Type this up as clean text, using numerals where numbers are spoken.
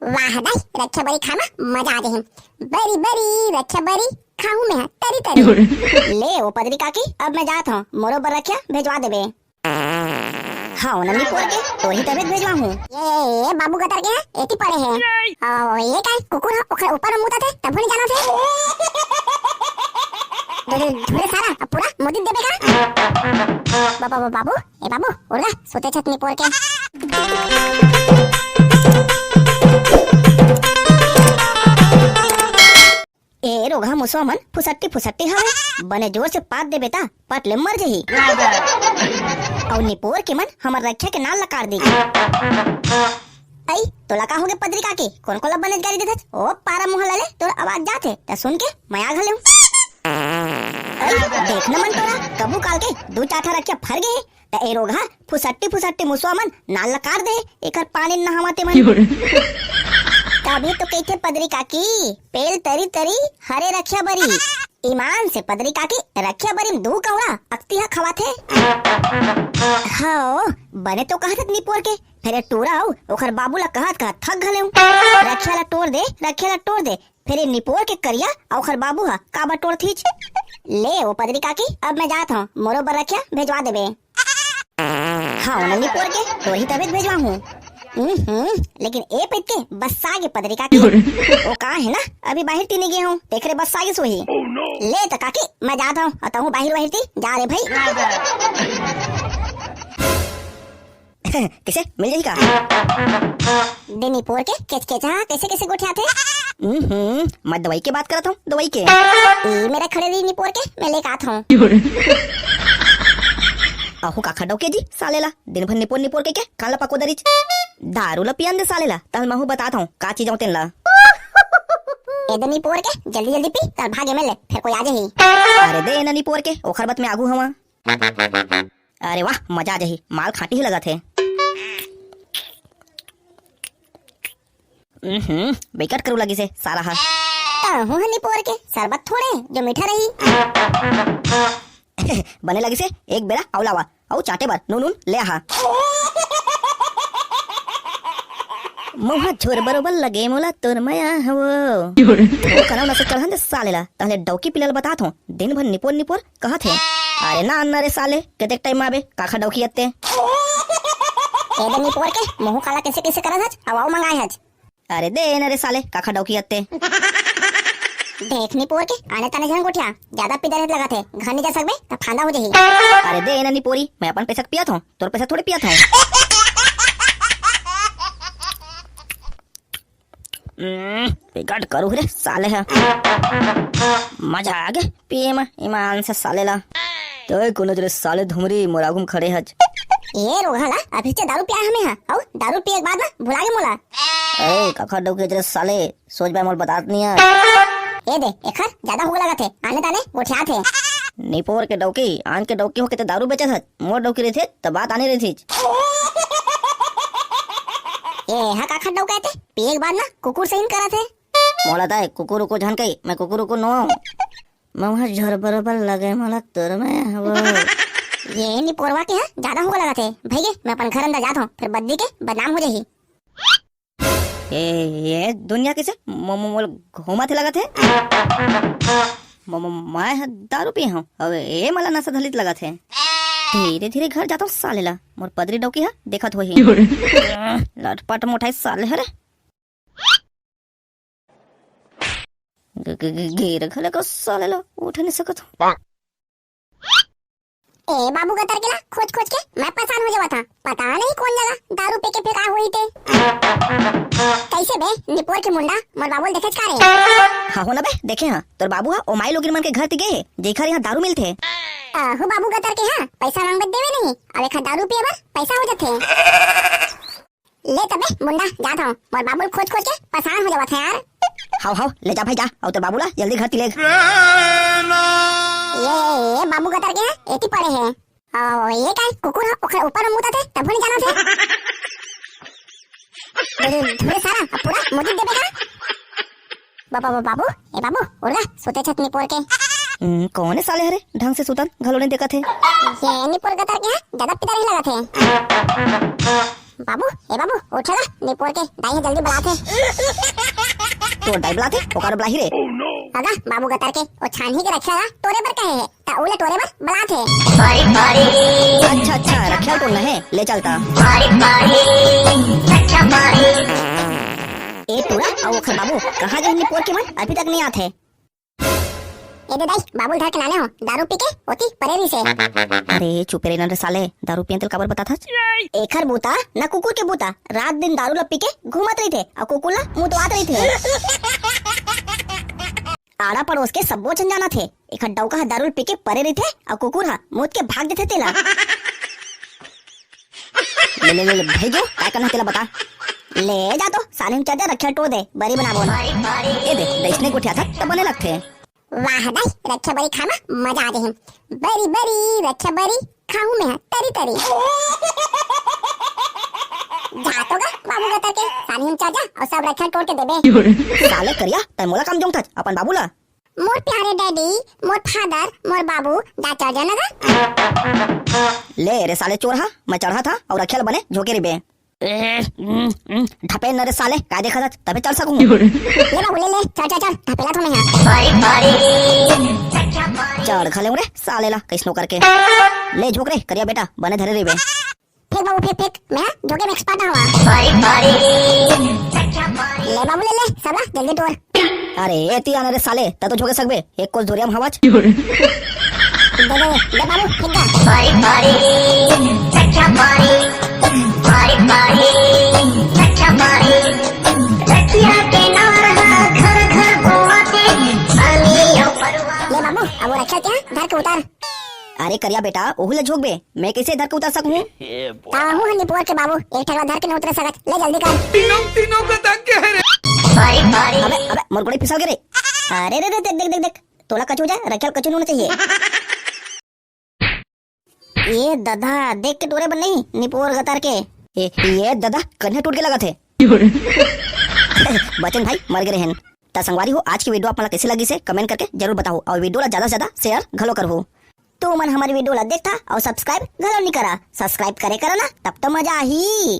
वाह दाई रक्षा बरी खाना मजा आ जाही। बरी बरी रक्षा बरी खाऊं मैं तरी तरी। ले वो पदरी काकी अब मैं जात हूँ, मोरो बर रखिया भेजवा देबे। हाँ नन्ही पोर के तो ही तबियत भेजवा हूँ। ये बाबू गतर के एती पड़े हैं। ये काय कुकुर ओखर ऊपर मुता थे तब नहीं जाना थे। धुरे सारा पूरा मोदी देबे का। बाबू ए बाबू उड़ा सोते छतनी पोर के। ए रोगा मुसोमन फुसट्टी हवे बने जोर से पात दे बेटा पट ले मर जही। और निपोर के मन हमर रक्षा के नाल लकार दी। आई तो लका होगे पदरी काकी कौन कोला बने गाड़ी देथस ओ पारा मुंह लले तोर आवाज जाथे त सुन के मैं आ घलेऊ। आई देखना मन तोरा कबू काल के दू चाठा रखिया फर गए त ए रोगा फुसट्टी मुसोमन नाल लकार दे एकर पानी नहावते मन। तभी तो कहते पदरी काकी पेल तरी तरी हरे रखिया बरी। ईमान से पदरी काकी रखिया बरी दू कौड़ा अक्तिया खवाथे। हाँ बने तो कहत निपोर के फिर टूरा आओ ओखर बाबूला कहत थक घलेऊ। रखिया ला तोड़ दे फिर निपोर के करिया ओखर बाबू हा काबा तोड़ थीच। ले वो पदरी काकी अब मैं जात हूँ, मोरो बर रखिया भेजवा देबे। हाँ नन्ही पोर के तो ही तबियत भेजवा हूँ। लेकिन ए पेट के बस आगे पदरी काकी वो कहाँ है ना अभी बाहर तीन गए हूँ देख रहे बस आगे सोही। ले तो काकी मैं जाता हूँ अतः बाहर ती जा रे भाई। किसे मिल जाएगी का देनी पोर के कैसे कैसे गोठिया थे। मैं दवाई की बात करता हूँ दवाई के मेरा खड़े रही निपोर के मैं लेकर आता हूँ। आहू काखा डोके जी सालेला दिन भर निपोर के काला पको दरिच दारू ला पियन दे सालेला तल महू बताता हूँ का चीज होते ला। एदनी पोर के जल्दी पी तल भागे में ले फिर कोई आ जाही। अरे दे ननी पोर के ओखर बत में आगू हवा। अरे वाह मजा आ जाही माल खाटी ही लगा थे। बेकट करू लगी से सारा हा। आहू हनी पोर के शरबत थोड़े जो मीठा रही। बने लगी से एक बेरा औलावा औ चाटे बार नून ले आहा। मोहा छोर बरोबर लगे मोला तोर माया हवो तो कनाव नसे करहन दे सालेला तहले डौकी पिलल बातात हूं दिन भर निपोर कहत है। अरे ना अन्ना रे साले केते टाइम आबे काखा डौकी अत्ते एदे निपोर के मोह काला कैसे करत हज आवाओ मंगाए हज। अरे दे न रे साले काखा डौकी अत्ते देख निपोर के आने ताने जन गोठिया ज्यादा पिदर लगा थे घर नहीं जा सकबे त फांदा हो जही। अरे दे न निपोरी मैं अपन पैसा पियत हूं तोर पैसा थोड़ी पियत हूं। बिगड़ करू रे साले है मजा आ गए पिए में ईमान से साले ला तो कोनो जरे साले धुमरी मोरागुम खड़े हज। ये रोगाला अभी से दारू पिया हमें है और दारू पिए के बाद ना भुला गए मोला। ए काखा डोके जरे साले सोच बा मोल बतात नहीं है। ए दे एखर ज्यादा होगा लगा थे आने ताने गोठिया थे। निपोर के डौकी आन के डौकी होके ते दारू बेचत हज मोर डौकी रे थे त बात आने रे थी। ए हा काखा डौका थे पिए के बाद ना कुकुर सहीन करा थे मोला ताए कुकुर को झन कई मैं कुकुर को नो मवा झर बरोबर लगे मोला तोर में हवो। ये निपोरवा के ज्यादा होगा लगा थे भैया मैं अपन घर अंदर जाता हूँ फिर बद्दी के बदनाम हो जाही। ये दुनिया किसे मोल घुमा थे लगा थे मैं दारू पी हूँ अब ये मला नशा धलित लगा थे। धीरे धीरे घर जाता हूँ सालेला मोर पदरी डौकी है देखत होही लटपट मोटाई साले हरे गिर खले को सालेला उठ नहीं सकत। ए बाबू गतर के ला खोज के मैं परेशान हो जावा था पता नहीं कौन जगह दारू पी के फिर आ हुई थे। कैसे बे निपोर के मुंडा मोर बाबू देखे का रे। हां हो ना बे देखे हां तोर बाबू हा ओ माई लोगिन मन के घर ती गए जेखर यहां दारू मिलथे। हो बाबू गतर के हां पैसा मांगबे देवे नहीं अब एक दारू पिए बर पैसा हो जाथे। ले तबे मुंडा जात हूं मोर बाबू खोज के परेशान हो जावा था यार। हां ले जा भाई जा और तोर बाबूला जल्दी घर ती ले। ये बाबू गतर के एती पड़े हैं और ये काय कुकुर ओखर ऊपर मुता थे तब नहीं जाना थे। धुरे सारा पूरा मोदी देबे का। बाबू ए बाबू उड़ा सोते छतनी पोर के कौन है साले हरे ढंग से सुतन घलो नहीं देखा थे। ये निपोर गतर के ज्यादा पिता नहीं लगा थे बाबू ए बाबू उठेगा निपोर के दाई है जल्दी बुलाते तो डाई बुलाते ओकार बुलाही रे अगा बाबू गतर के ओ छान ही के रखेगा तोरे पर कहे है ता उले तोरे पर बुलाते अच्छा रखिया तो नहीं ले चलता ए टूरा और ओखर बाबू कहाँ गए निपोर के मन अभी तक नहीं आते। ए दे दाई बाबू धर के लाने हो दारू पी के ओती परेरी से। अरे चुप रे नंरे साले दारू पियन तेल कबर बता था एखर बूता ना कुकुर के बूता रात दिन दारू ला पी के घूमत रही थे और कुकुर ला मुंह दबात रही थे। आड़ा पड़ोस के सबो चन जाना थे एक डौका हा दारू पी के परे रही थे और कुकुर हा मुंह के भाग देते तेला। ले भेजो क्या करना तेला बता ले जा तो साले में चाचा रखिया टो दे बरी बना बोना ए दे दैसने को उठा था तब बने लगते। वाह दाई रक्षा बरी खाना मजा आ जाए बरी बरी रक्षा बरी खाऊं मैं तरी तरी जातो गा बाबू गतर के सानी हम चाचा और सब रक्षा तोड़ के देबे साले करिया तय मोला काम जोंग था अपन बाबूला मोर प्यारे डैडी मोर फादर मोर बाबू जा चढ़ जाना ले रे साले चोर हा मैं चढ़ा था और रखेल बने झोके रिबे ढपे न रे साले का देखा था तबे चल सकूं ले बाबू ले चढ़ ढपेला तो मैं चढ़ खले रे साले ला कैसनो करके ले झोक रे करिया बेटा बने धरे रिबे फेंक बाबू फेंक मैं झोके में एक्सपर्ट हुआ ले बाबू ले सबला जल्दी तोड़ अरे एती आने रे साले त तो झोके सकबे एक कोस धोरियम हवाज दे बाबू फेंक ले बाबू अब वो रक्षा क्या धर के उतार। अरे करिया बेटा ओहुले झोक बे मैं कैसे धर के उतार सकूं ताहू हनी पोर के बाबू एक ठगला धर के न उतर सकत ले जल्दी कर तीनों का धक्के है रे अबे मोर गोड़ी फिसल गे रे अरे रे देख तोला कचू जा रखियल कचू होना चाहिए। ये दादा देख के टोरे बन नहीं निपोर गतार के ये दादा कन्हे टूट के लगा थे बचन भाई मर गए हैं ता संगवारी हो आज की वीडियो आपको कैसी लगी से कमेंट करके जरूर बताओ और वीडियो ला ज्यादा से ज्यादा शेयर घलो करहो तो मन हमारी वीडियो ला देखता और सब्सक्राइब घलो नहीं करा सब्सक्राइब करे करा ना तब तो मजा ही।